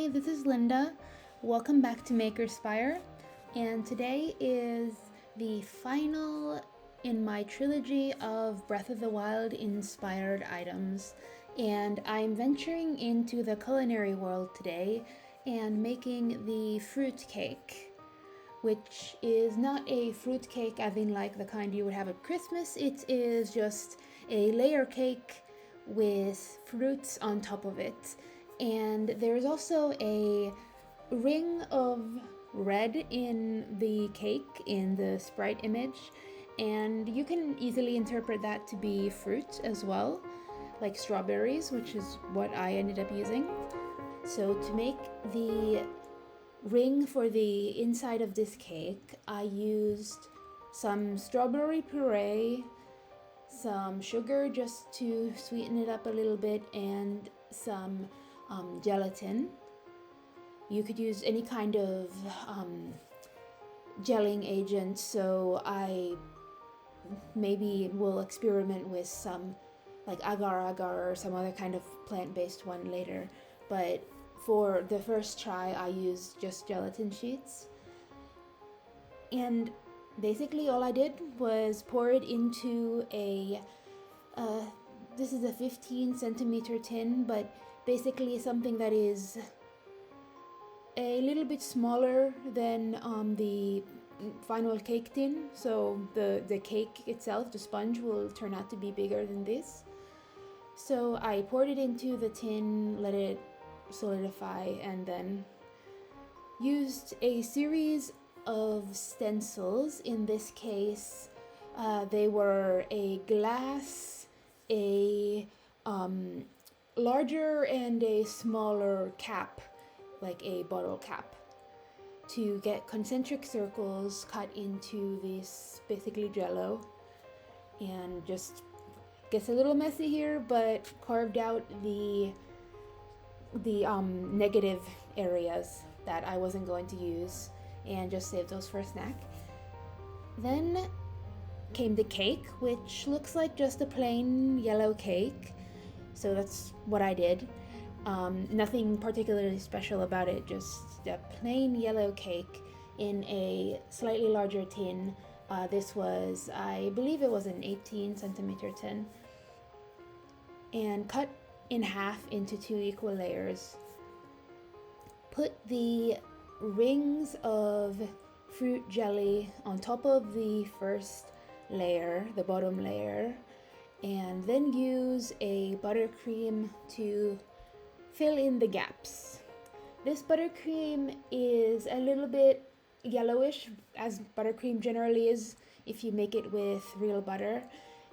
Hi, this is Linda. Welcome back to Makerspire. And today is the final in my trilogy of Breath of the Wild inspired items. And I'm venturing into the culinary world today and making the fruit cake, which is not a fruit cake as in like the kind you would have at Christmas. It is just a layer cake with fruits on top of it. And there's also a ring of red in the cake in the sprite image, and you can easily interpret that to be fruit as well, like strawberries, which is what I ended up using. So to make the ring for the inside of this cake, I used some strawberry puree, some sugar just to sweeten it up a little bit, and some gelatin. You could use any kind of gelling agent, so I maybe will experiment with some like agar agar or some other kind of plant-based one later. But for the first try, I used just gelatin sheets. And basically all I did was pour it into uh, this is a 15 centimeter tin, but basically something that is a little bit smaller than the final cake tin. So the cake itself, the sponge, will turn out to be bigger than this. So I poured it into the tin, let it solidify, and then used a series of stencils. In this case, they were a glass, a larger and a smaller cap, like a bottle cap, to get concentric circles cut into this basically jello. And just gets a little messy here, but carved out the negative areas that I wasn't going to use and just saved those for a snack. Then came the cake, which looks like just a plain yellow cake. So that's what I did. Nothing particularly special about it, just a plain yellow cake in a slightly larger tin. This was, I believe it was an 18 centimeter tin. And cut in half into 2 equal layers. Put the rings of fruit jelly on top of the first layer, the bottom layer, and then use a buttercream to fill in the gaps. This buttercream is a little bit yellowish, as buttercream generally is if you make it with real butter.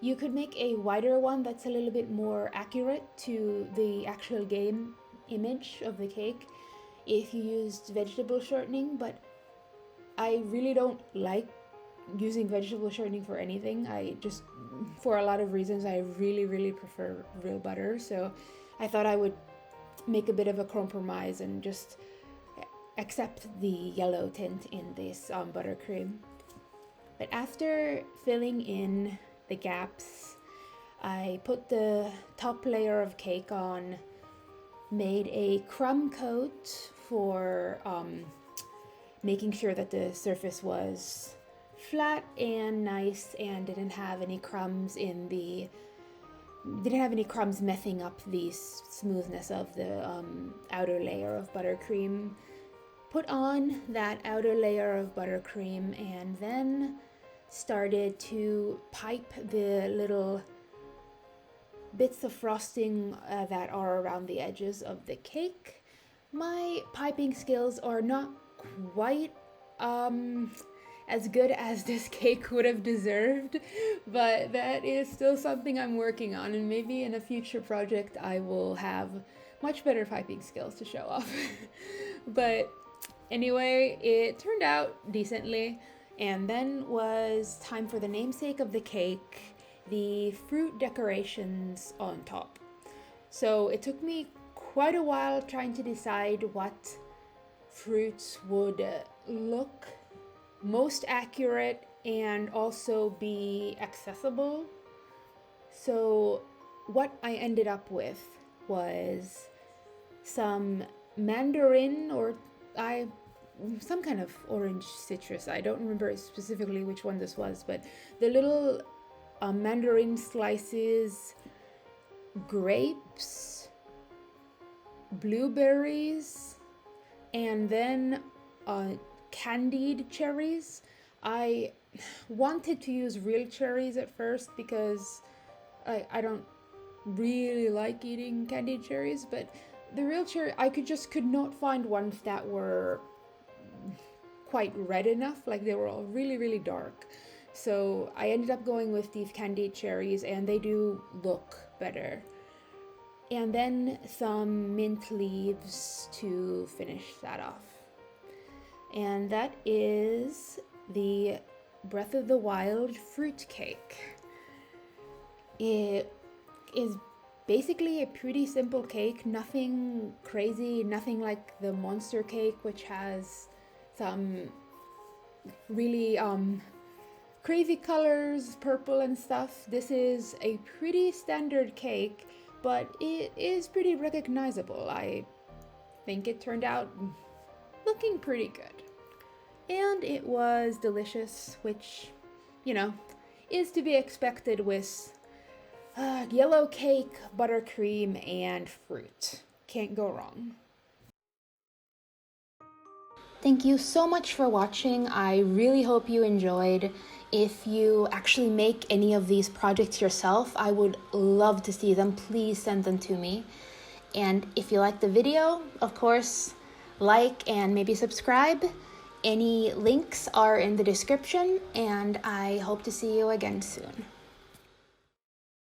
You could make a whiter one that's a little bit more accurate to the actual game image of the cake if you used vegetable shortening, but I really don't like using vegetable shortening for anything. For a lot of reasons, I really prefer real butter. So I thought I would make a bit of a compromise and just accept the yellow tint in this buttercream. But after filling in the gaps, I put the top layer of cake on, made a crumb coat for making sure that the surface was flat and nice and didn't have any crumbs messing up the smoothness of the outer layer of buttercream. Put on that outer layer of buttercream and then started to pipe the little bits of frosting that are around the edges of the cake. My piping skills are not quite as good as this cake would have deserved, but that is still something I'm working on, and maybe in a future project I will have much better piping skills to show off. But anyway, it turned out decently, and then was time for the namesake of the cake, the fruit decorations on top. So it took me quite a while trying to decide what fruits would look most accurate and also be accessible. So what I ended up with was some mandarin or some kind of orange citrus. I don't remember specifically which one this was, but the little mandarin slices, grapes, blueberries, and then candied cherries. I wanted to use real cherries at first because I don't really like eating candied cherries, but the real cherry, I could not find ones that were quite red enough. Like, they were all really, really dark. So I ended up going with these candied cherries, and they do look better. And then some mint leaves to finish that off. And that is the Breath of the Wild fruit cake. It is basically a pretty simple cake, nothing crazy, nothing like the monster cake, which has some really crazy colors, purple and stuff. This is a pretty standard cake, but it is pretty recognizable. I think it turned out looking pretty good. And it was delicious, which, is to be expected with yellow cake, buttercream, and fruit. Can't go wrong. Thank you so much for watching. I really hope you enjoyed. If you actually make any of these projects yourself, I would love to see them. Please send them to me. And if you like the video, of course, like and maybe subscribe. Any links are in the description, and I hope to see you again soon.